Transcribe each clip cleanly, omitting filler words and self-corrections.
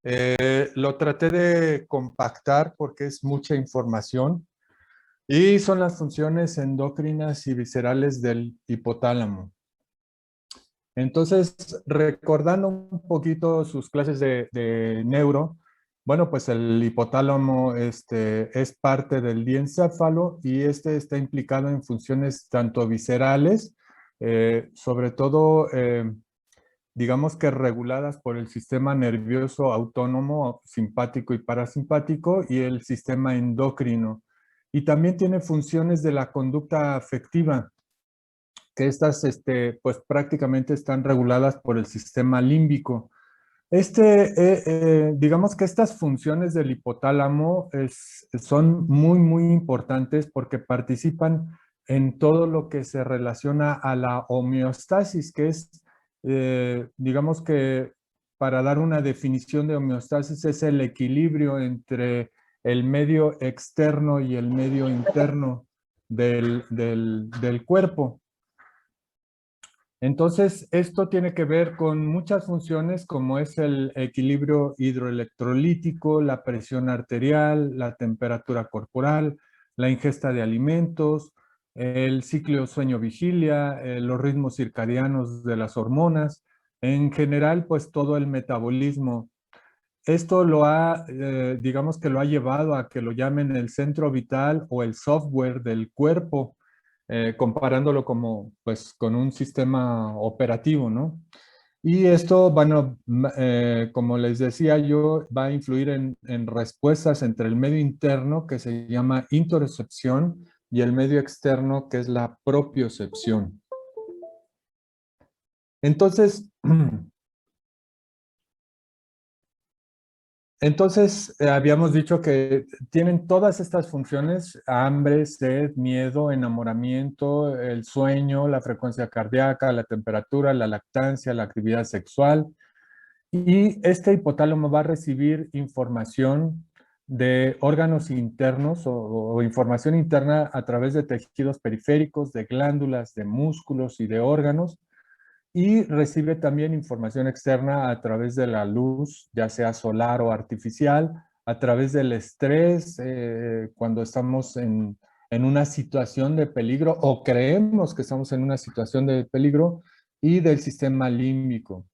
Lo traté de compactar porque es mucha información y son las funciones endocrinas y viscerales del hipotálamo. Entonces, recordando un poquito sus clases de neuro, bueno, pues el hipotálamo es parte del diencéfalo y este está implicado en funciones tanto viscerales, sobre todo, digamos que reguladas por el sistema nervioso autónomo, simpático y parasimpático, y el sistema endocrino. Y también tiene funciones de la conducta afectiva, que estas, pues prácticamente están reguladas por el sistema límbico. Digamos que estas funciones del hipotálamo son muy, muy importantes porque participan en todo lo que se relaciona a la homeostasis, que es, digamos que para dar una definición de homeostasis, es el equilibrio entre el medio externo y el medio interno del cuerpo. Entonces, esto tiene que ver con muchas funciones como es el equilibrio hidroelectrolítico, la presión arterial, la temperatura corporal, la ingesta de alimentos, el ciclo sueño-vigilia, los ritmos circadianos de las hormonas, en general, pues todo el metabolismo. Esto digamos que lo ha llevado a que lo llamen el centro vital o el software del cuerpo, comparándolo como, pues, con un sistema operativo, ¿no? Y esto, bueno, como les decía yo, va a influir en respuestas entre el medio interno, que se llama interocepción, y el medio externo, que es la propiocepción. Entonces, habíamos dicho que tienen todas estas funciones: hambre, sed, miedo, enamoramiento, el sueño, la frecuencia cardíaca, la temperatura, la lactancia, la actividad sexual. Y este hipotálamo va a recibir información de órganos internos o información interna a través de tejidos periféricos, de glándulas, de músculos y de órganos, y recibe también información externa a través de la luz, ya sea solar o artificial, a través del estrés, cuando estamos en una situación de peligro o creemos que estamos en una situación de peligro, y del sistema límbico.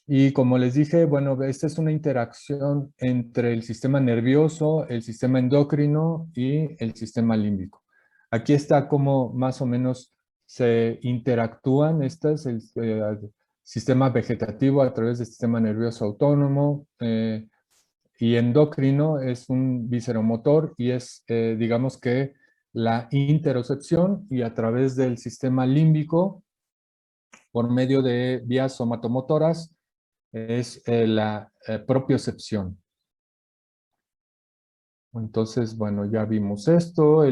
Y como les dije, bueno, esta es una interacción entre el sistema nervioso, el sistema endocrino y el sistema límbico. Aquí está cómo más o menos se interactúan estas, el sistema vegetativo a través del sistema nervioso autónomo, y endocrino es un visceromotor y es, digamos que, la interocepción, y a través del sistema límbico, por medio de vías somatomotoras, es la propiocepción. Entonces, bueno, ya vimos esto.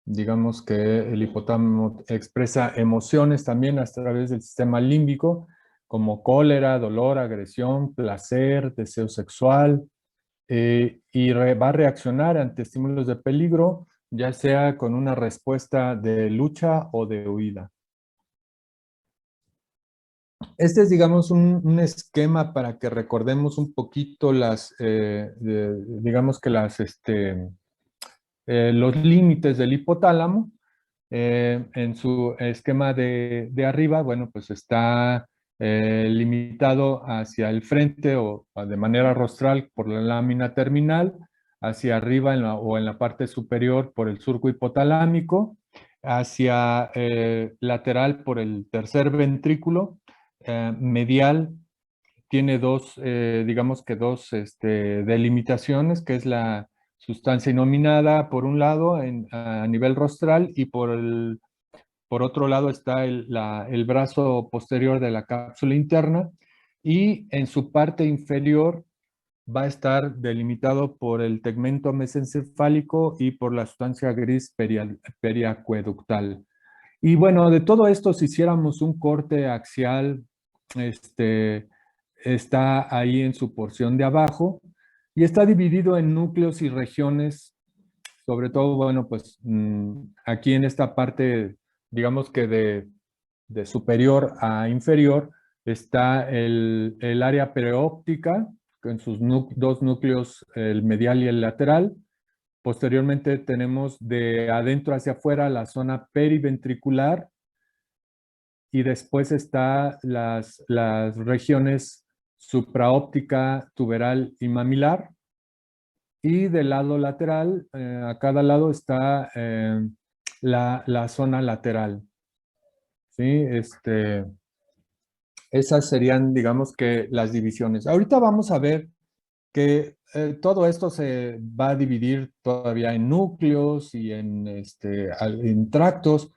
Digamos que el hipotálamo expresa emociones también a través del sistema límbico, como cólera, dolor, agresión, placer, deseo sexual, y va a reaccionar ante estímulos de peligro, ya sea con una respuesta de lucha o de huida. Este es, digamos, un esquema para que recordemos un poquito digamos que los límites del hipotálamo. En su esquema de arriba, bueno, pues está limitado hacia el frente o de manera rostral por la lámina terminal, hacia arriba o en la parte superior por el surco hipotalámico, hacia lateral por el tercer ventrículo, medial tiene digamos que dos delimitaciones, que es la sustancia inominada por un lado a nivel rostral, y por otro lado está el brazo posterior de la cápsula interna, y en su parte inferior va a estar delimitado por el tegmento mesencefálico y por la sustancia gris periacueductal. Y bueno, de todo esto, si hiciéramos un corte axial, está ahí en su porción de abajo, y está dividido en núcleos y regiones, sobre todo, bueno, pues aquí en esta parte, digamos que de superior a inferior, está el área preóptica, en sus dos núcleos, el medial y el lateral. Posteriormente tenemos de adentro hacia afuera la zona periventricular y después está las regiones supraóptica, tuberal y mamilar. Y del lado lateral, a cada lado está la zona lateral. ¿Sí? Esas serían, digamos que, las divisiones. Ahorita vamos a ver que todo esto se va a dividir todavía en núcleos y en tractos,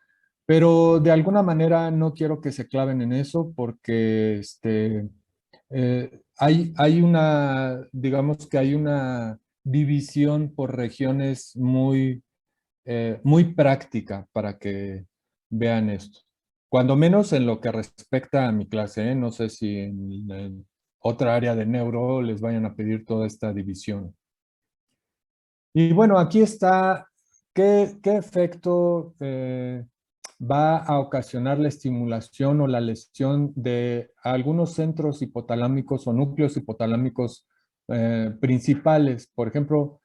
pero de alguna manera no quiero que se claven en eso porque hay una, digamos que hay una división por regiones muy práctica para que vean esto. Cuando menos en lo que respecta a mi clase, ¿eh? No sé si en otra área de neuro les vayan a pedir toda esta división. Y bueno, aquí está qué efecto va a ocasionar la estimulación o la lesión de algunos centros hipotalámicos o núcleos hipotalámicos principales. Por ejemplo,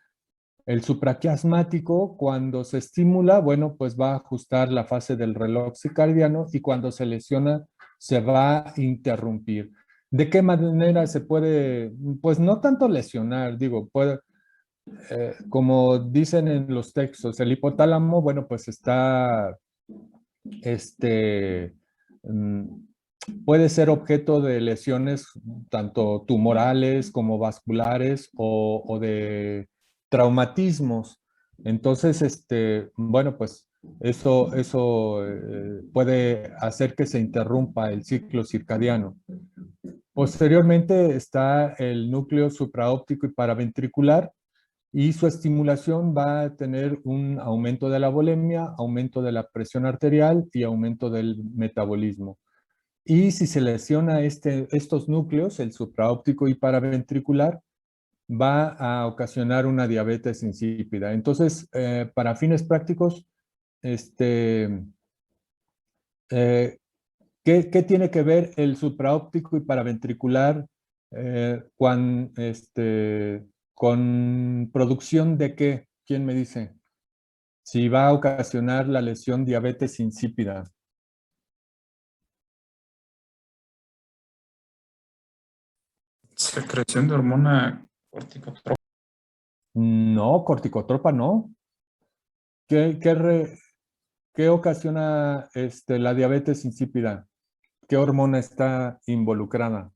el supraquiasmático, cuando se estimula, bueno, pues va a ajustar la fase del reloj circadiano y cuando se lesiona, se va a interrumpir. ¿De qué manera se puede, pues no tanto lesionar, digo, como dicen en los textos, el hipotálamo, bueno, pues está, este, mm, puede ser objeto de lesiones tanto tumorales como vasculares o de traumatismos. Entonces, bueno, pues eso puede hacer que se interrumpa el ciclo circadiano. Posteriormente está el núcleo supraóptico y paraventricular y su estimulación va a tener un aumento de la volemia, aumento de la presión arterial y aumento del metabolismo. Y si se lesiona estos núcleos, el supraóptico y paraventricular, va a ocasionar una diabetes insípida. Entonces, para fines prácticos, eh, ¿qué tiene que ver el supraóptico y paraventricular con producción de qué? ¿Quién me dice? Si va a ocasionar la lesión diabetes insípida. Secreción de hormona corticotrópica. No, corticotropa no. ¿Qué, qué, re- ¿Qué ocasiona la diabetes insípida? ¿Qué hormona está involucrada?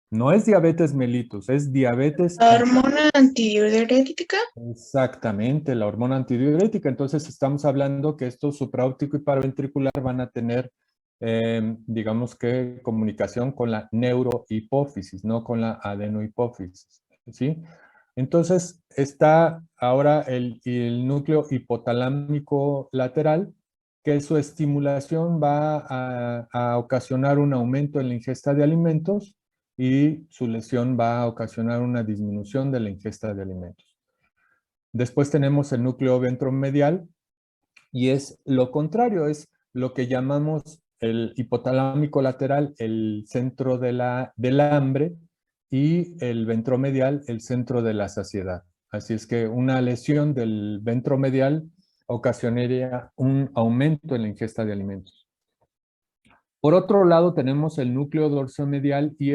No es diabetes mellitus, es diabetes. La hormona antidiurética. Exactamente, la hormona antidiurética. Entonces estamos hablando que estos supraóptico y paraventricular van a tener, digamos que, comunicación con la neurohipófisis, no con la adenohipófisis, ¿sí? Entonces está ahora el núcleo hipotalámico lateral, que su estimulación va a ocasionar un aumento en la ingesta de alimentos y su lesión va a ocasionar una disminución de la ingesta de alimentos. Después tenemos el núcleo ventromedial y es lo contrario, es lo que llamamos el hipotalámico lateral, el centro del hambre, y el ventromedial, el centro de la saciedad. Así es que una lesión del ventromedial ocasionaría un aumento en la ingesta de alimentos. Por otro lado, tenemos el núcleo dorsomedial y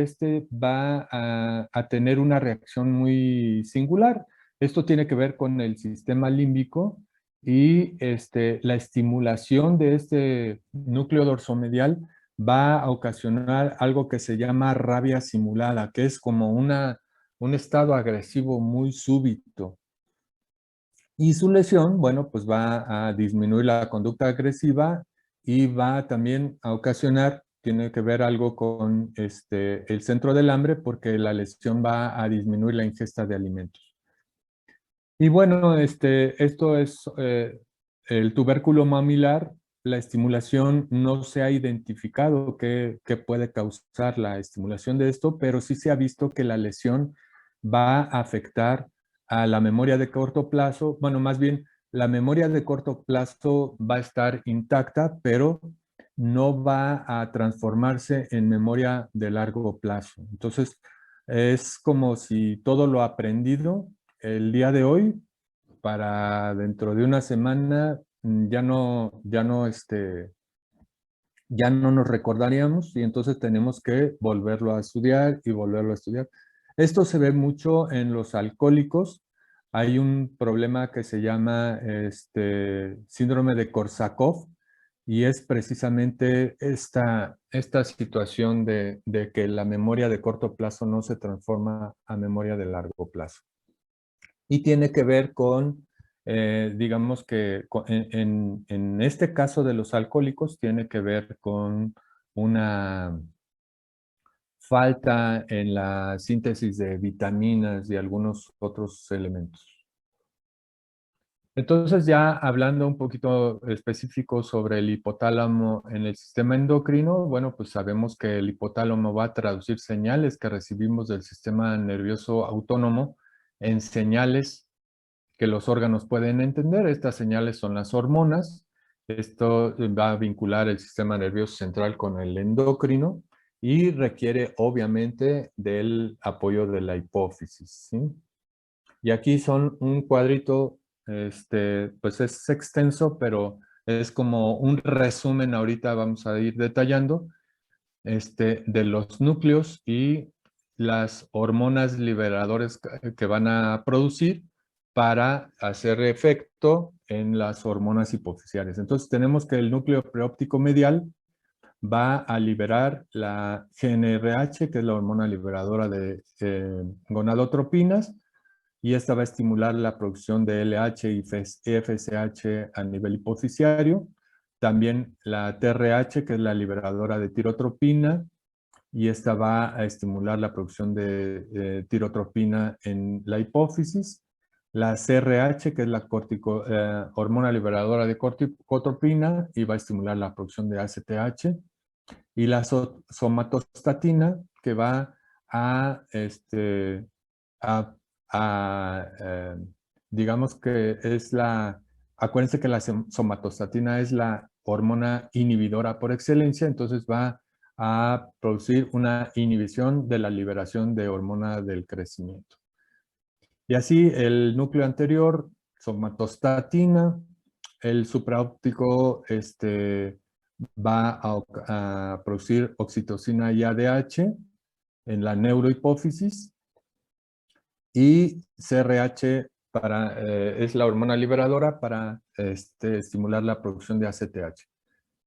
va a tener una reacción muy singular. Esto tiene que ver con el sistema límbico y la estimulación de este núcleo dorsomedial va a ocasionar algo que se llama rabia simulada, que es como un estado agresivo muy súbito. Y su lesión, bueno, pues va a disminuir la conducta agresiva y va también a ocasionar, tiene que ver algo con el centro del hambre porque la lesión va a disminuir la ingesta de alimentos. Y bueno, esto es el tubérculo mamilar. La estimulación no se ha identificado qué puede causar la estimulación de esto, pero sí se ha visto que la lesión va a afectar a la memoria de corto plazo. Bueno, más bien, la memoria de corto plazo va a estar intacta, pero no va a transformarse en memoria de largo plazo. Entonces, es como si todo lo aprendido el día de hoy, para dentro de una semana, ya no nos recordaríamos y entonces tenemos que volverlo a estudiar y volverlo a estudiar. Esto se ve mucho en los alcohólicos. Hay un problema que se llama síndrome de Korsakoff y es precisamente esta situación de que la memoria de corto plazo no se transforma a memoria de largo plazo. Y tiene que ver con digamos que en este caso de los alcohólicos tiene que ver con una falta en la síntesis de vitaminas y algunos otros elementos. Entonces ya hablando un poquito específico sobre el hipotálamo en el sistema endocrino, bueno, pues sabemos que el hipotálamo va a traducir señales que recibimos del sistema nervioso autónomo en señales que los órganos pueden entender. Estas señales son las hormonas. Esto va a vincular el sistema nervioso central con el endocrino y requiere obviamente del apoyo de la hipófisis, ¿sí? Y aquí son un cuadrito, pues es extenso, pero es como un resumen, ahorita vamos a ir detallando, de los núcleos y las hormonas liberadoras que van a producir para hacer efecto en las hormonas hipofisiales. Entonces tenemos que el núcleo preóptico medial va a liberar la GnRH, que es la hormona liberadora de gonadotropinas, y esta va a estimular la producción de LH y FSH a nivel hipofisiario. También la TRH, que es la liberadora de tirotropina, y esta va a estimular la producción de tirotropina en la hipófisis. La CRH, que es la hormona liberadora de corticotropina, y va a estimular la producción de ACTH. Y la somatostatina, que va a, digamos que es acuérdense que la somatostatina es la hormona inhibidora por excelencia, entonces va a producir una inhibición de la liberación de hormona del crecimiento. Y así el núcleo anterior, somatostatina, el supraóptico va a producir oxitocina y ADH en la neurohipófisis, y CRH es la hormona liberadora para estimular la producción de ACTH.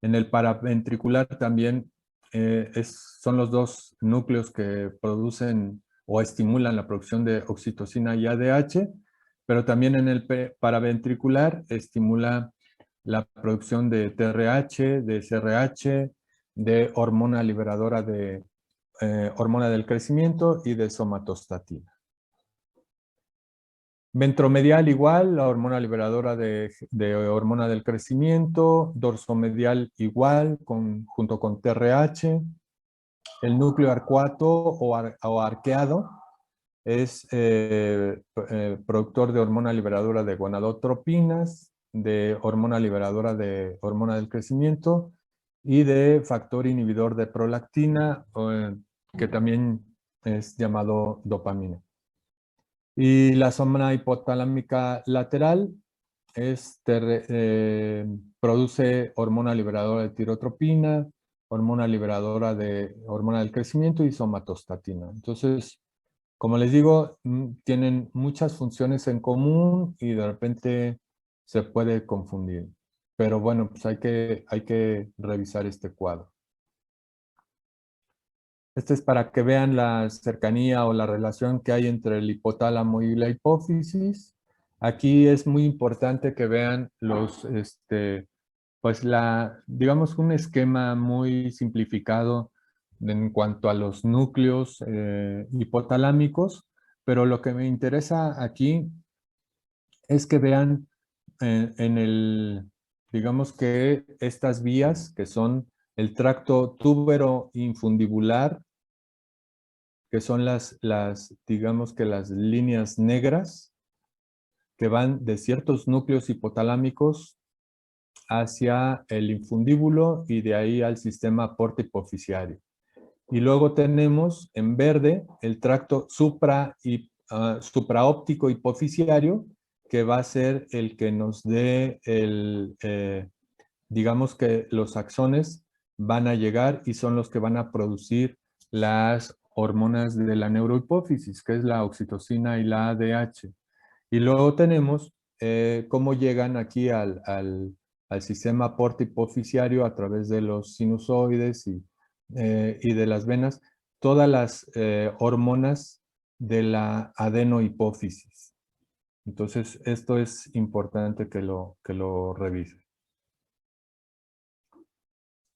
En el paraventricular también son los dos núcleos que producen o estimulan la producción de oxitocina y ADH, pero también en el paraventricular estimula la producción de TRH, de CRH, de hormona liberadora de hormona del crecimiento y de somatostatina. Ventromedial igual, la hormona liberadora de hormona del crecimiento. Dorsomedial igual, junto con TRH. El núcleo arcuato o arqueado es productor de hormona liberadora de gonadotropinas, de hormona liberadora de hormona del crecimiento y de factor inhibidor de prolactina, que también es llamado dopamina. Y la zona hipotalámica lateral produce hormona liberadora de tirotropina, hormona liberadora de hormona del crecimiento y somatostatina. Entonces, como les digo, tienen muchas funciones en común y de repente se puede confundir. Pero bueno, pues hay que revisar este cuadro. Este es para que vean la cercanía o la relación que hay entre el hipotálamo y la hipófisis. Aquí es muy importante que vean pues digamos un esquema muy simplificado en cuanto a los núcleos hipotalámicos, pero lo que me interesa aquí es que vean digamos que estas vías que son el tracto túbero-infundibular, que son digamos que las líneas negras que van de ciertos núcleos hipotalámicos hacia el infundíbulo y de ahí al sistema porta hipofisiario. Y luego tenemos en verde el tracto supraóptico hipofisiario, que va a ser el que nos dé digamos que los axones van a llegar y son los que van a producir las hormonas de la neurohipófisis, que es la oxitocina y la ADH. Y luego tenemos cómo llegan aquí al sistema porta hipofisiario a través de los sinusoides y de las venas, todas las hormonas de la adenohipófisis. Entonces, esto es importante que lo revise.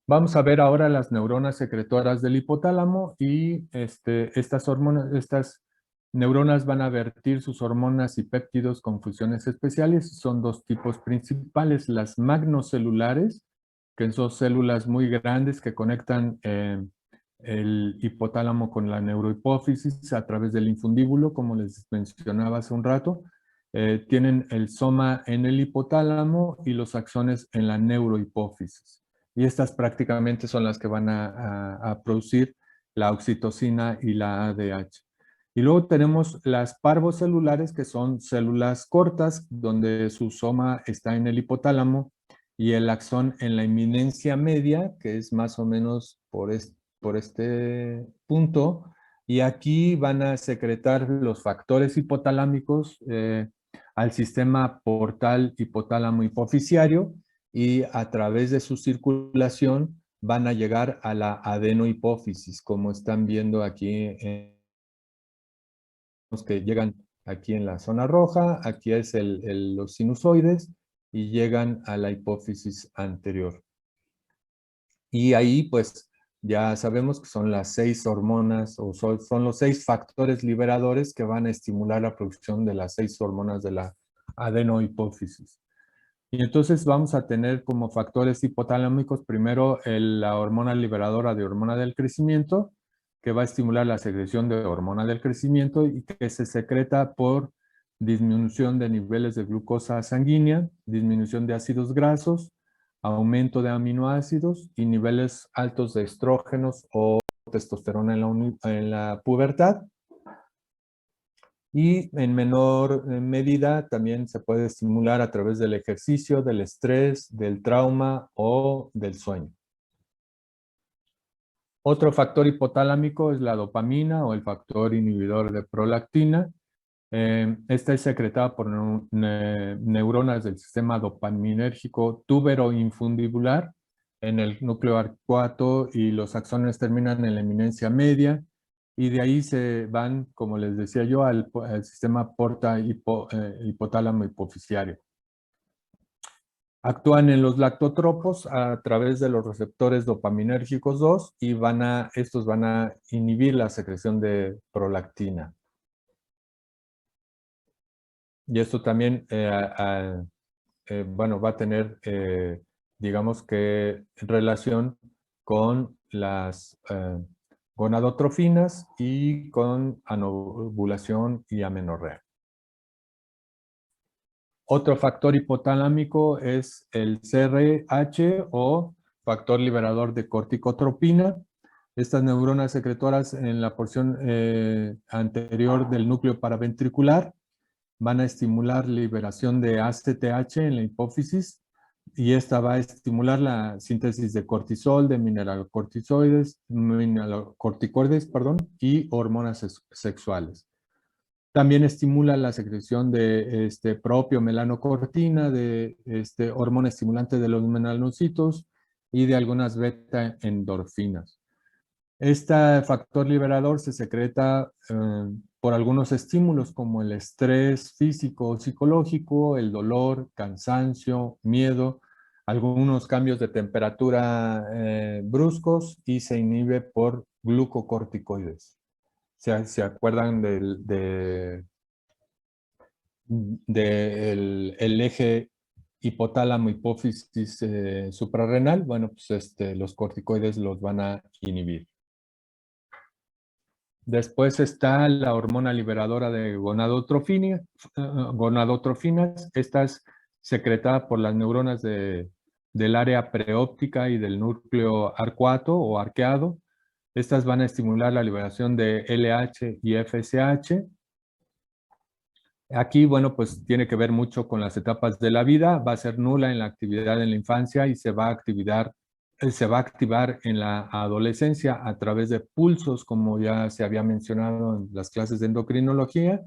Vamos a ver ahora las neuronas secretoras del hipotálamo y estas neuronas van a vertir sus hormonas y péptidos con funciones especiales. Son dos tipos principales, las magnocelulares, que son células muy grandes que conectan el hipotálamo con la neurohipófisis a través del infundíbulo, como les mencionaba hace un rato. Tienen el soma en el hipotálamo y los axones en la neurohipófisis. Y estas prácticamente son las que van a producir la oxitocina y la ADH. Y luego tenemos las parvocelulares, que son células cortas, donde su soma está en el hipotálamo y el axón en la eminencia media, que es más o menos por este punto. Y aquí van a secretar los factores hipotalámicos al sistema portal hipotálamo hipofisiario, y a través de su circulación van a llegar a la adenohipófisis, como están viendo aquí, que llegan aquí en la zona roja, aquí es los sinusoides, y llegan a la hipófisis anterior. Y ahí pues ya sabemos que son las 6 hormonas, o son los 6 factores liberadores que van a estimular la producción de las 6 hormonas de la adenohipófisis. Y entonces vamos a tener como factores hipotalámicos primero la hormona liberadora de hormona del crecimiento, que va a estimular la secreción de hormona del crecimiento y que se secreta por disminución de niveles de glucosa sanguínea, disminución de ácidos grasos, aumento de aminoácidos y niveles altos de estrógenos o testosterona en la pubertad. Y en menor medida también se puede estimular a través del ejercicio, del estrés, del trauma o del sueño. Otro factor hipotalámico es la dopamina o el factor inhibidor de prolactina. Esta es secretada por neuronas del sistema dopaminérgico tuberoinfundibular en el núcleo arcuato, y los axones terminan en la eminencia media. Y de ahí se van, como les decía yo, al sistema porta hipotálamo hipofisiario. Actúan en los lactotropos a través de los receptores dopaminérgicos 2 y estos van a inhibir la secreción de prolactina. Y esto también, bueno, va a tener, digamos que, relación con las gonadotrofinas y con anovulación y amenorrea. Otro factor hipotalámico es el CRH o factor liberador de corticotropina. Estas neuronas secretoras en la porción anterior del núcleo paraventricular van a estimular liberación de ACTH en la hipófisis, y esta va a estimular la síntesis de cortisol, de mineralocorticoides, y hormonas sexuales. También estimula la secreción de propio-melanocortina, de hormona estimulante de los melanocitos y de algunas beta-endorfinas. Este factor liberador se secreta por algunos estímulos como el estrés físico o psicológico, el dolor, cansancio, miedo, algunos cambios de temperatura bruscos, y se inhibe por glucocorticoides. ¿Se acuerdan del eje hipotálamo-hipófisis suprarrenal? Bueno, pues los corticoides los van a inhibir. Después está la hormona liberadora de gonadotrofinas. Esta es secretada por las neuronas de del área preóptica y del núcleo arcuato o arqueado. Estas van a estimular la liberación de LH y FSH. Aquí, bueno, pues tiene que ver mucho con las etapas de la vida. Va a ser nula en la actividad en la infancia y se va a activar en la adolescencia a través de pulsos, como ya se había mencionado en las clases de endocrinología.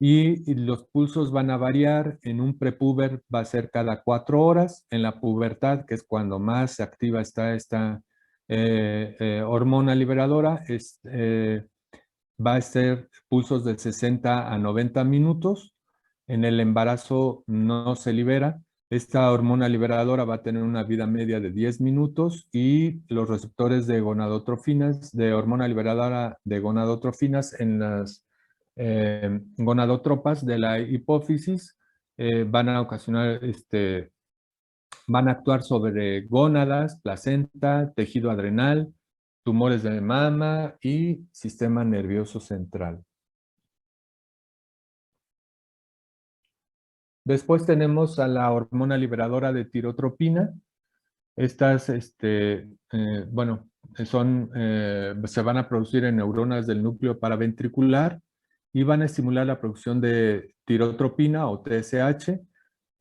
Y los pulsos van a variar. En un prepuber va a ser cada 4 horas. En la pubertad, que es cuando más activa está esta hormona liberadora, va a ser pulsos de 60 a 90 minutos. En el embarazo no se libera. Esta hormona liberadora va a tener una vida media de 10 minutos y los receptores de gonadotrofinas, de hormona liberadora de gonadotrofinas en las gonadotropas de la hipófisis van a ocasionar, van a actuar sobre gónadas, placenta, tejido adrenal, tumores de mama y sistema nervioso central. Después tenemos a la hormona liberadora de tirotropina. Estas, bueno, se van a producir en neuronas del núcleo paraventricular y van a estimular la producción de tirotropina o TSH.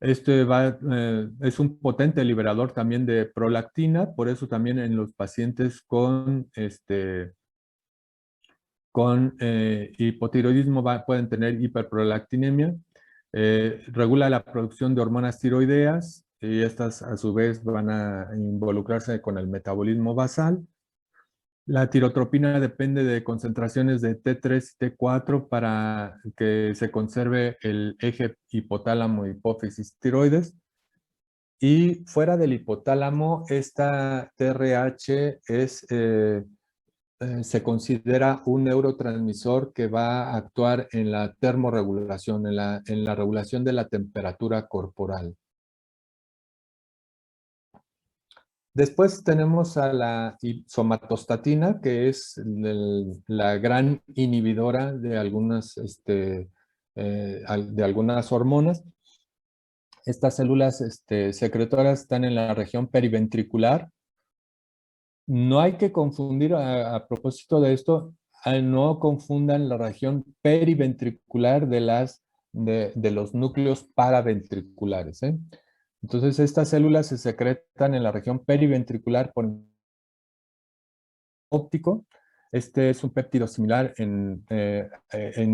Es un potente liberador también de prolactina, por eso también en los pacientes con hipotiroidismo pueden tener hiperprolactinemia. Regula la producción de hormonas tiroideas y estas a su vez van a involucrarse con el metabolismo basal. La tirotropina depende de concentraciones de T3 y T4 para que se conserve el eje hipotálamo-hipófisis tiroides. Y fuera del hipotálamo, esta TRH se considera un neurotransmisor que va a actuar en la termorregulación, en la regulación de la temperatura corporal. Después tenemos a la somatostatina, que es la gran inhibidora de algunas hormonas. Estas células secretoras están en la región periventricular. No hay que confundir, a propósito de esto, no confundan la región periventricular de los núcleos paraventriculares, ¿eh? Entonces, estas células se secretan en la región periventricular por óptico. Este es un péptido similar en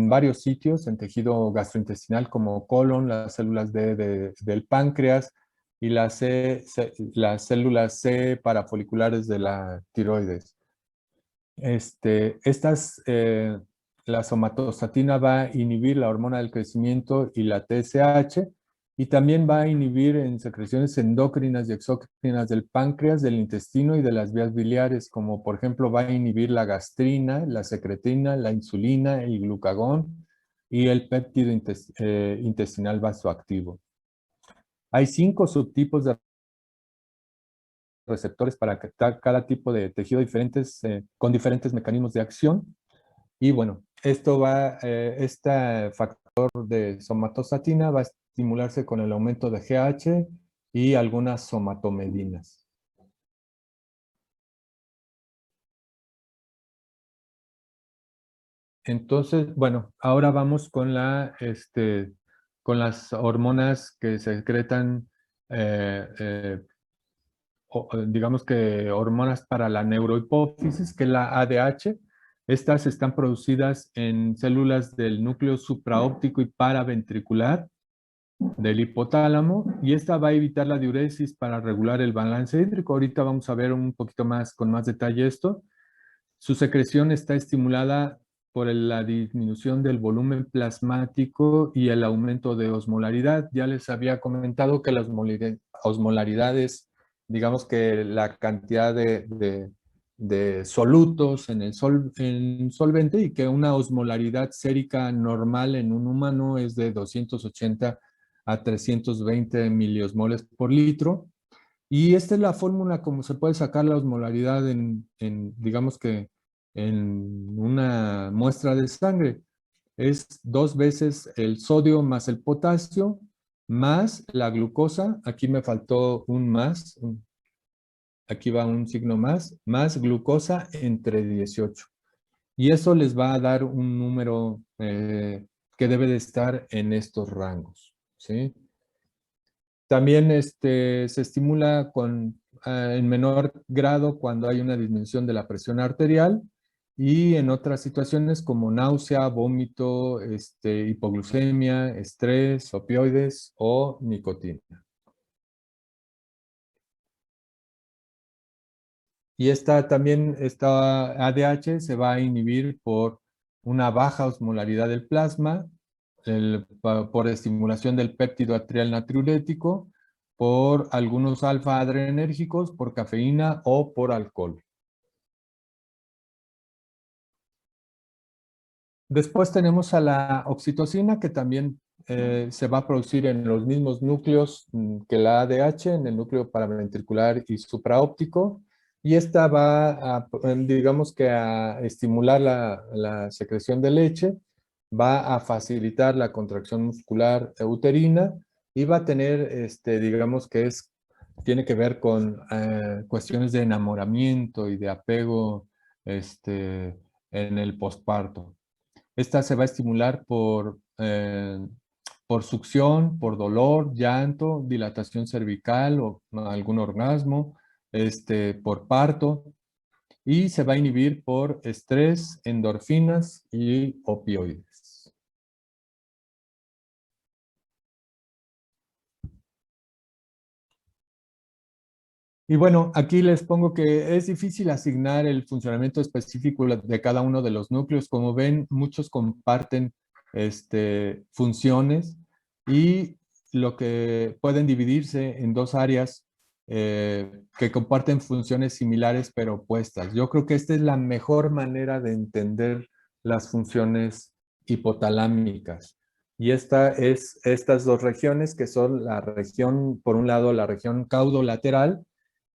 varios sitios, en tejido gastrointestinal como colon, las células del páncreas y las células C parafoliculares de la tiroides. La somatostatina va a inhibir la hormona del crecimiento y la TSH, y también va a inhibir en secreciones endócrinas y exócrinas del páncreas, del intestino y de las vías biliares, como por ejemplo va a inhibir la gastrina, la secretina, la insulina, el glucagón y el péptido intestinal vasoactivo. Hay 5 subtipos de receptores para cada tipo de tejido diferentes, con diferentes mecanismos de acción. Y bueno, este factor de somatostatina va a estimularse con el aumento de GH y algunas somatomedinas. Entonces, bueno, ahora vamos con con las hormonas que secretan, digamos que hormonas para la neurohipófisis, que es la ADH. Estas están producidas en células del núcleo supraóptico y paraventricular del hipotálamo, y esta va a evitar la diuresis para regular el balance hídrico. Ahorita vamos a ver un poquito más, con más detalle esto. Su secreción está estimulada por la disminución del volumen plasmático y el aumento de osmolaridad. Ya les había comentado que la osmolaridad es, digamos que la cantidad de solutos en el solvente, y que una osmolaridad sérica normal en un humano es de 280 a 320 miliosmoles por litro. Y esta es la fórmula como se puede sacar la osmolaridad digamos que en una muestra de sangre. Es 2 veces el sodio más el potasio más la glucosa, aquí me faltó un más, aquí va un signo más glucosa entre 18. Y eso les va a dar un número que debe de estar en estos rangos, ¿sí? También se estimula en menor grado cuando hay una disminución de la presión arterial y en otras situaciones como náusea, vómito, hipoglucemia, estrés, opioides o nicotina. Y esta ADH se va a inhibir por una baja osmolaridad del plasma, por estimulación del péptido arterial natriurético, por algunos alfa adrenérgicos, por cafeína o por alcohol. Después tenemos a la oxitocina, que también se va a producir en los mismos núcleos que la ADH, en el núcleo paraventricular y supraóptico, y esta va a, digamos que a estimular la secreción de leche, va a facilitar la contracción muscular uterina y va a tener, digamos que tiene que ver con cuestiones de enamoramiento y de apego en el posparto. Esta se va a estimular por succión, por dolor, llanto, dilatación cervical o algún orgasmo, por parto, y se va a inhibir por estrés, endorfinas y opioides. Y bueno, aquí les pongo que es difícil asignar el funcionamiento específico de cada uno de los núcleos. Como ven, muchos comparten funciones y lo que pueden dividirse en dos áreas que comparten funciones similares pero opuestas. Yo creo que esta es la mejor manera de entender las funciones hipotalámicas. Y estas dos regiones que son la región, por un lado, la región caudolateral,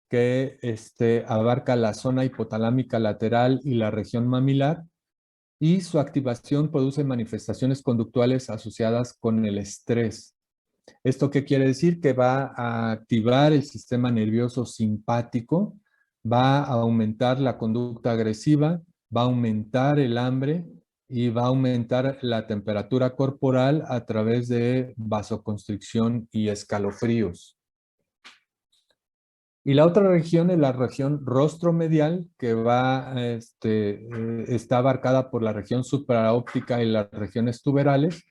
que abarca la zona hipotalámica lateral y la región mamilar, y su activación produce manifestaciones conductuales asociadas con el estrés. ¿Esto qué quiere decir? Que va a activar el sistema nervioso simpático, va a aumentar la conducta agresiva, va a aumentar el hambre y va a aumentar la temperatura corporal a través de vasoconstricción y escalofríos. Y la otra región es la región rostromedial, que está abarcada por la región supraóptica y las regiones tuberales.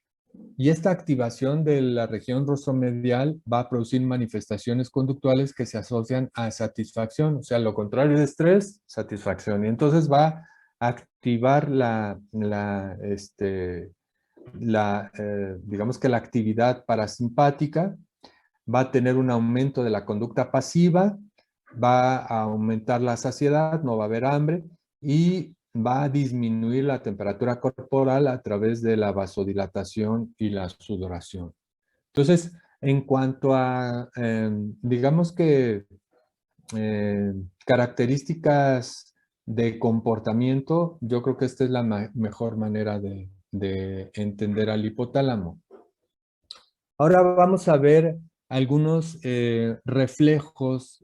Y esta activación de la región rostromedial va a producir manifestaciones conductuales que se asocian a satisfacción. O sea, lo contrario de estrés, satisfacción. Y entonces va a activar digamos que la actividad parasimpática, va a tener un aumento de la conducta pasiva, va a aumentar la saciedad, no va a haber hambre y va a disminuir la temperatura corporal a través de la vasodilatación y la sudoración. Entonces, en cuanto a, digamos que, características de comportamiento, yo creo que esta es la mejor manera de entender al hipotálamo. Ahora vamos a ver algunos reflejos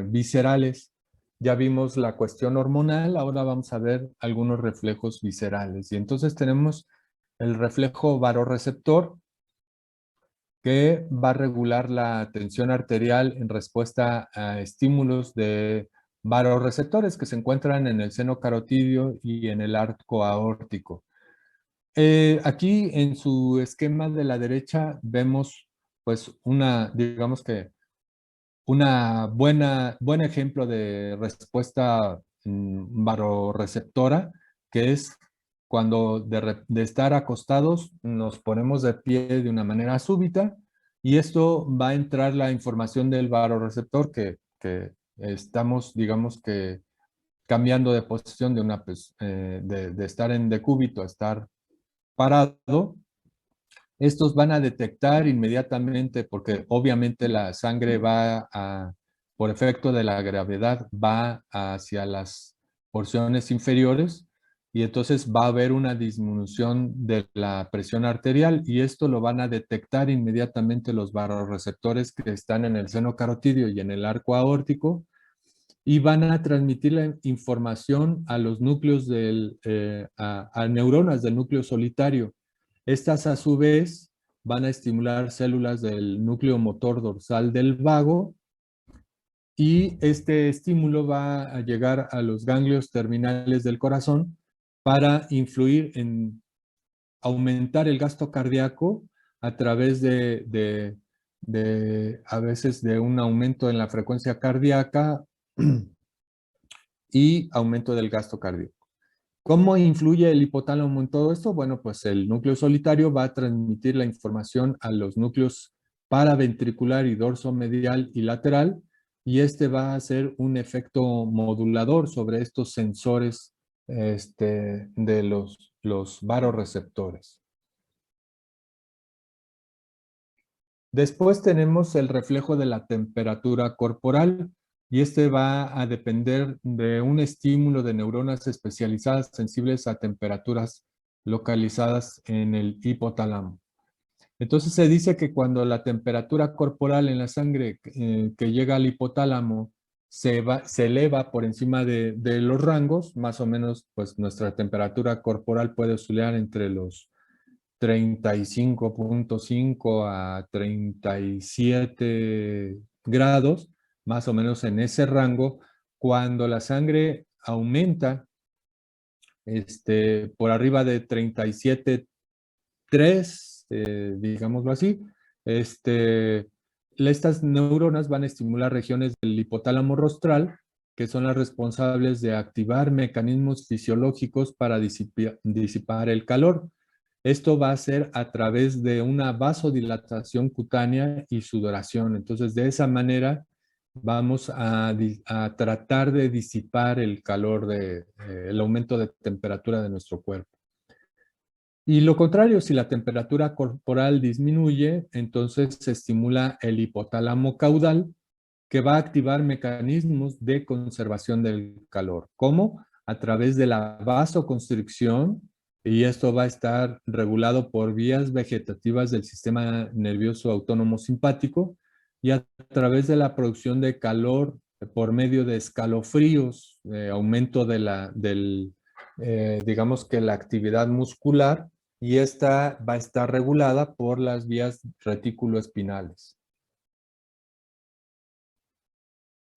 viscerales. Ya vimos la cuestión hormonal, ahora vamos a ver algunos reflejos viscerales. Y entonces tenemos el reflejo varoreceptor, que va a regular la tensión arterial en respuesta a estímulos de varoreceptores que se encuentran en el seno carotidio y en el arco aórtico. Aquí en su esquema de la derecha vemos pues digamos que buen ejemplo de respuesta varoreceptora, que es cuando de estar acostados nos ponemos de pie de una manera súbita, y esto va a entrar la información del varoreceptor que estamos, digamos que, cambiando de posición de estar en decúbito a estar parado. Estos van a detectar inmediatamente, porque obviamente la sangre por efecto de la gravedad, va hacia las porciones inferiores, y entonces va a haber una disminución de la presión arterial y esto lo van a detectar inmediatamente los vasoreceptores que están en el seno carotídeo y en el arco aórtico y van a transmitir la información a los núcleos a neuronas del núcleo solitario. Estas a su vez van a estimular células del núcleo motor dorsal del vago y este estímulo va a llegar a los ganglios terminales del corazón para influir en aumentar el gasto cardíaco a través a veces de un aumento en la frecuencia cardíaca y aumento del gasto cardíaco. ¿Cómo influye el hipotálamo en todo esto? Bueno, pues el núcleo solitario va a transmitir la información a los núcleos paraventricular y dorso medial y lateral, y este va a hacer un efecto modulador sobre estos sensores de los vasoreceptores. Después tenemos el reflejo de la temperatura corporal y este va a depender de un estímulo de neuronas especializadas sensibles a temperaturas localizadas en el hipotálamo. Entonces se dice que cuando la temperatura corporal en la sangre que llega al hipotálamo se eleva por encima de los rangos, más o menos pues nuestra temperatura corporal puede oscilar entre los 35.5 a 37 grados, más o menos en ese rango. Cuando la sangre aumenta por arriba de 37.3, digámoslo así, estas neuronas van a estimular regiones del hipotálamo rostral, que son las responsables de activar mecanismos fisiológicos para disipar el calor. Esto va a ser a través de una vasodilatación cutánea y sudoración. Entonces, de esa manera vamos a tratar de disipar el calor, el aumento de temperatura de nuestro cuerpo. Y lo contrario, si la temperatura corporal disminuye, entonces se estimula el hipotálamo caudal, que va a activar mecanismos de conservación del calor. ¿Cómo? A través de la vasoconstricción, y esto va a estar regulado por vías vegetativas del sistema nervioso autónomo simpático y a través de la producción de calor por medio de escalofríos, aumento digamos que la actividad muscular, y esta va a estar regulada por las vías retículoespinales.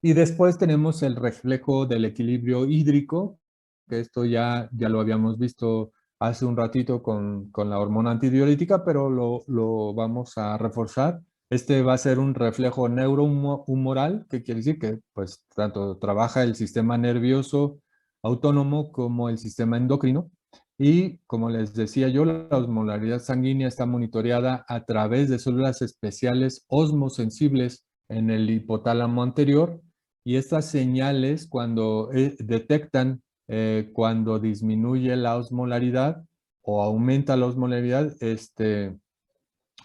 Y después tenemos el reflejo del equilibrio hídrico, que esto ya lo habíamos visto hace un ratito con la hormona antidiurética, pero lo vamos a reforzar. Este va a ser un reflejo neurohumoral, que quiere decir que pues tanto trabaja el sistema nervioso autónomo como el sistema endocrino. Y como les decía yo, la osmolaridad sanguínea está monitoreada a través de células especiales osmosensibles en el hipotálamo anterior, y estas señales cuando detectan cuando disminuye la osmolaridad o aumenta la osmolaridad,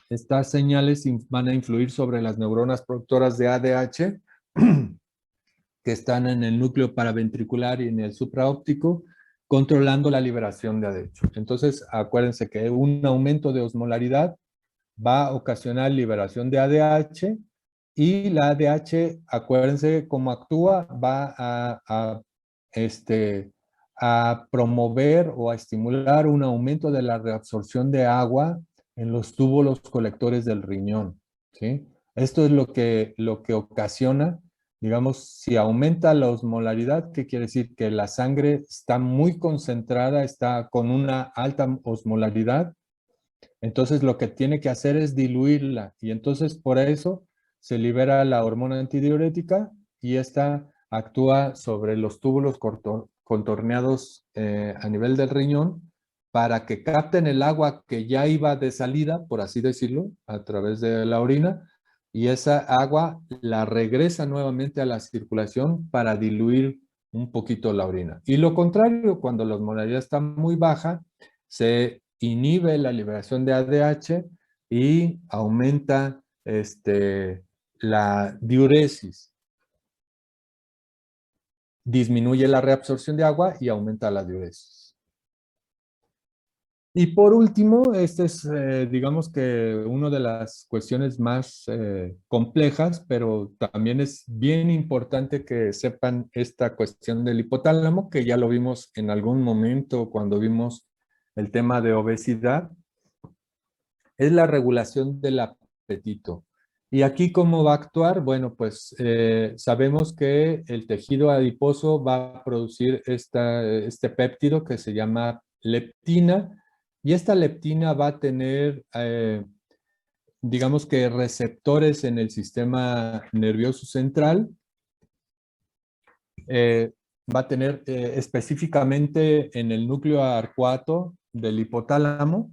estas señales van a influir sobre las neuronas productoras de ADH que están en el núcleo paraventricular y en el supraóptico, controlando la liberación de ADH. Entonces, acuérdense que un aumento de osmolaridad va a ocasionar liberación de ADH, y la ADH, acuérdense cómo actúa, va a promover o a estimular un aumento de la reabsorción de agua en los túbulos colectores del riñón, ¿sí? Esto es lo que ocasiona, digamos, si aumenta la osmolaridad, ¿qué quiere decir? Que la sangre está muy concentrada, está con una alta osmolaridad. Entonces lo que tiene que hacer es diluirla, y entonces por eso se libera la hormona antidiurética y esta actúa sobre los túbulos contorneados a nivel del riñón para que capten el agua que ya iba de salida, por así decirlo, a través de la orina, y esa agua la regresa nuevamente a la circulación para diluir un poquito la orina. Y lo contrario, cuando la osmolaridad está muy baja, se inhibe la liberación de ADH y aumenta la diuresis. Disminuye la reabsorción de agua y aumenta la diuresis. Y por último, este es, digamos que una de las cuestiones más complejas, pero también es bien importante que sepan esta cuestión del hipotálamo, que ya lo vimos en algún momento cuando vimos el tema de obesidad, es la regulación del apetito. ¿Y aquí cómo va a actuar? Bueno, pues sabemos que el tejido adiposo va a producir este péptido que se llama leptina, y esta leptina va a tener, digamos que receptores en el sistema nervioso central, eh, va a tener específicamente en el núcleo arcuato del hipotálamo,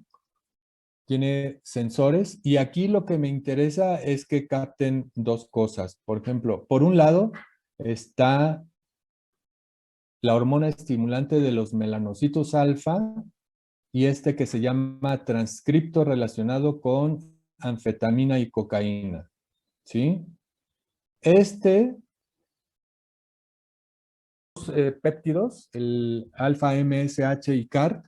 tiene sensores, y aquí lo que me interesa es que capten dos cosas. Por ejemplo, por un lado está la hormona estimulante de los melanocitos alfa y este que se llama transcripto relacionado con anfetamina y cocaína, ¿sí? Este péptidos, el alfa MSH y CART,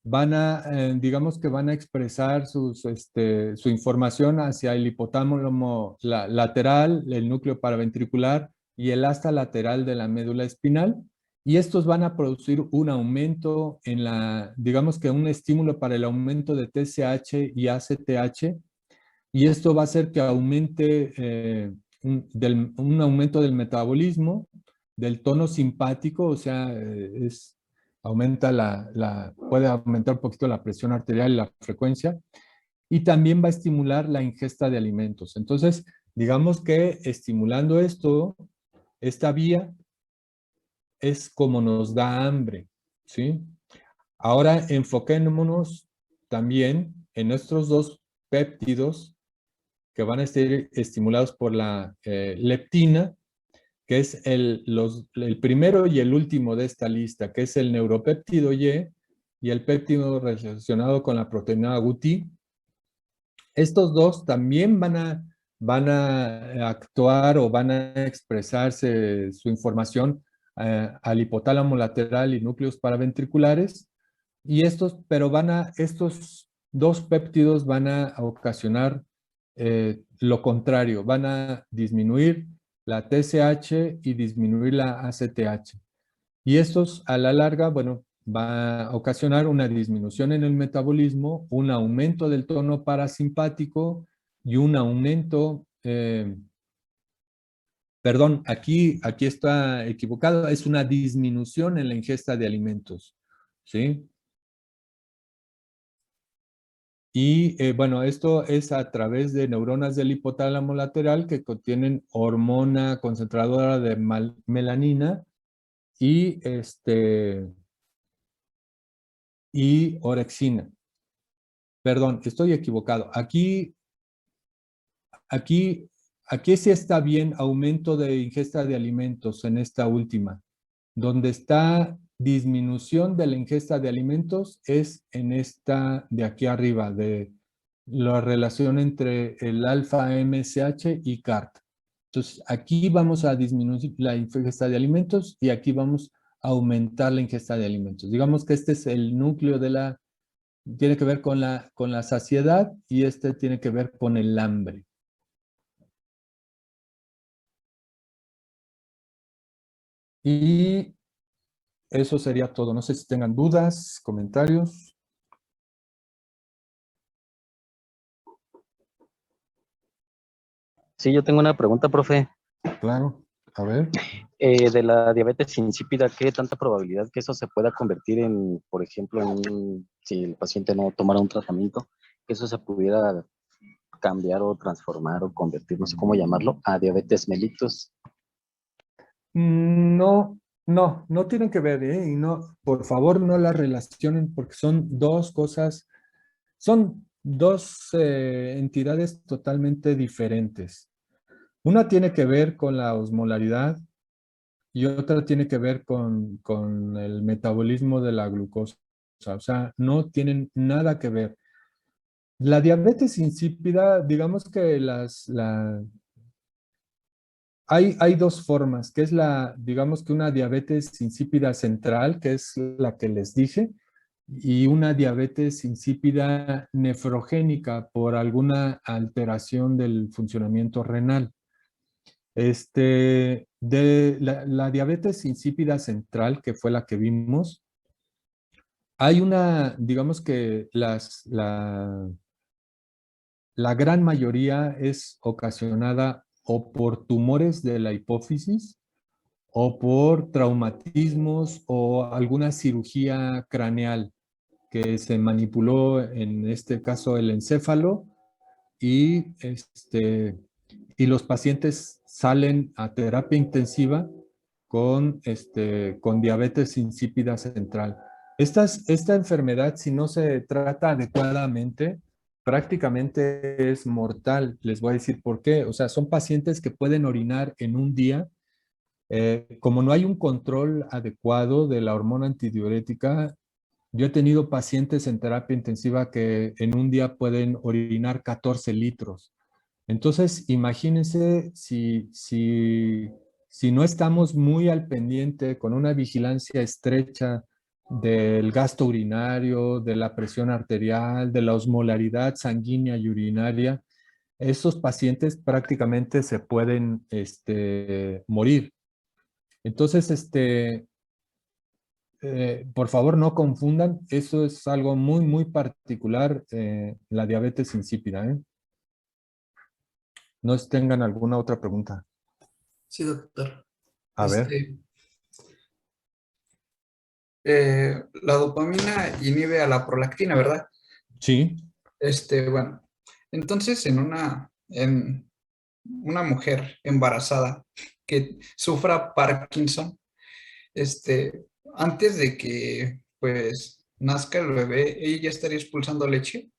van a, digamos que van a expresar su información hacia el hipotálamo lateral, el núcleo paraventricular y el asta lateral de la médula espinal. Y estos van a producir un aumento en la, digamos que un estímulo para el aumento de TSH y ACTH. Y esto va a hacer que aumente un aumento del metabolismo, del tono simpático, o sea, aumenta puede aumentar un poquito la presión arterial y la frecuencia, y también va a estimular la ingesta de alimentos. Entonces, digamos que estimulando esto, esta vía es como nos da hambre, ¿sí? Ahora enfoquémonos también en nuestros dos péptidos que van a estar estimulados por la leptina, que es el primero y el último de esta lista, que es el neuropéptido y el péptido relacionado con la proteína GUTI. Estos dos también van a actuar o van a expresarse su información al hipotálamo lateral y núcleos paraventriculares. Y estos dos péptidos van a ocasionar lo contrario, van a disminuir la TSH y disminuir la ACTH. Y estos a la larga, bueno, va a ocasionar una disminución en el metabolismo, un aumento del tono parasimpático y un aumento, perdón, aquí está equivocado, es una disminución en la ingesta de alimentos, ¿sí? Y bueno, esto es a través de neuronas del hipotálamo lateral que contienen hormona concentradora de melanina y, y orexina. Perdón, estoy equivocado. Aquí, aquí sí está bien aumento de ingesta de alimentos en esta última. Donde está disminución de la ingesta de alimentos es en esta de aquí arriba, de la relación entre el alfa MSH y CART. Entonces, aquí vamos a disminuir la ingesta de alimentos y aquí vamos a aumentar la ingesta de alimentos. Digamos que este es el núcleo tiene que ver con la saciedad y este tiene que ver con el hambre. Y eso sería todo. No sé si tengan dudas, comentarios. Sí, yo tengo una pregunta, profe. Claro, a ver. De la diabetes insípida, ¿qué tanta probabilidad que eso se pueda convertir en, por ejemplo, si el paciente no tomara un tratamiento, que eso se pudiera cambiar o transformar o convertir, no sé cómo llamarlo, a diabetes mellitus? No, no tienen que ver, ¿eh? Y no, por favor, no las relacionen porque son dos cosas, son dos entidades totalmente diferentes. Una tiene que ver con la osmolaridad y otra tiene que ver con el metabolismo de la glucosa. O sea, no tienen nada que ver. La diabetes insípida, digamos que hay dos formas, que es digamos que una diabetes insípida central, que es la que les dije, y una diabetes insípida nefrogénica por alguna alteración del funcionamiento renal. De la diabetes insípida central, que fue la que vimos, hay digamos que la gran mayoría es ocasionada o por tumores de la hipófisis o por traumatismos o alguna cirugía craneal que se manipuló, en este caso el encéfalo, y, y los pacientes salen a terapia intensiva con diabetes insípida central. Esta enfermedad, si no se trata adecuadamente, prácticamente es mortal. Les voy a decir por qué. O sea, son pacientes que pueden orinar en un día. Como no hay un control adecuado de la hormona antidiurética, yo he tenido pacientes en terapia intensiva que en un día pueden orinar 14 litros. Entonces, imagínense si no estamos muy al pendiente, con una vigilancia estrecha del gasto urinario, de la presión arterial, de la osmolaridad sanguínea y urinaria, estos pacientes prácticamente se pueden morir. Entonces, por favor, no confundan. Eso es algo muy, muy particular, la diabetes insípida. No sé si tengan alguna otra pregunta. Sí, doctor. A ver. La dopamina inhibe a la prolactina, ¿verdad? Sí. Bueno, entonces en una mujer embarazada que sufra Parkinson, antes de que pues nazca el bebé, ¿ella ya estaría expulsando leche?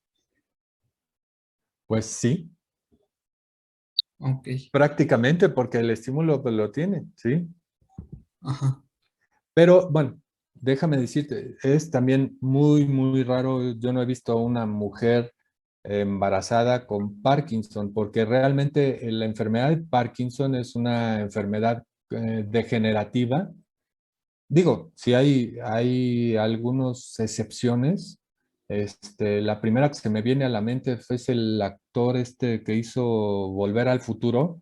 Pues sí, Ok. prácticamente porque el estímulo pues, lo tiene, ¿sí? Ajá. Pero bueno, déjame decirte, es también muy, muy raro. Yo no he visto a una mujer embarazada con Parkinson, porque realmente la enfermedad de Parkinson es una enfermedad degenerativa. Digo, sí hay algunas excepciones. La primera que se me viene a la mente es el actor que hizo Volver al Futuro.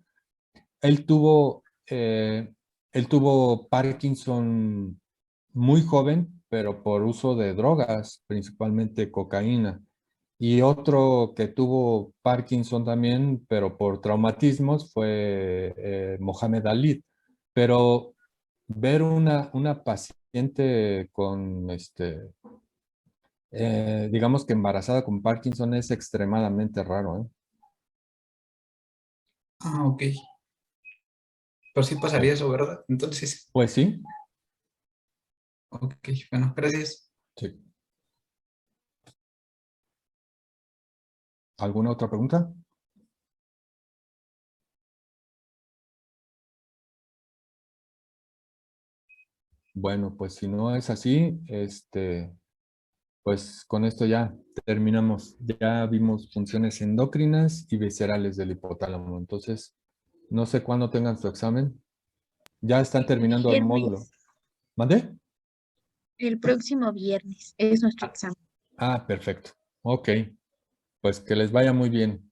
Él tuvo, eh, él tuvo Parkinson muy joven, pero por uso de drogas, principalmente cocaína. Y otro que tuvo Parkinson también, pero por traumatismos, fue Mohamed Ali. Pero ver una paciente con, digamos que embarazada con Parkinson es extremadamente raro, ¿eh? Ah, ok. Pues sí pasaría eso, ¿verdad? Entonces, Pues sí, ok, bueno, gracias. sí. ¿Alguna otra pregunta? Bueno, pues si no es así, pues con esto ya terminamos. Ya vimos funciones endocrinas y viscerales del hipotálamo. Entonces, no sé cuándo tengan su examen. Ya están terminando el módulo. Viernes, ¿Mande? el próximo viernes es nuestro examen. Ah, perfecto. Ok. Pues que les vaya muy bien.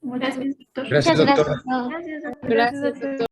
Gracias, doctor. Gracias, Muchas doctor. gracias. Gracias, doctor.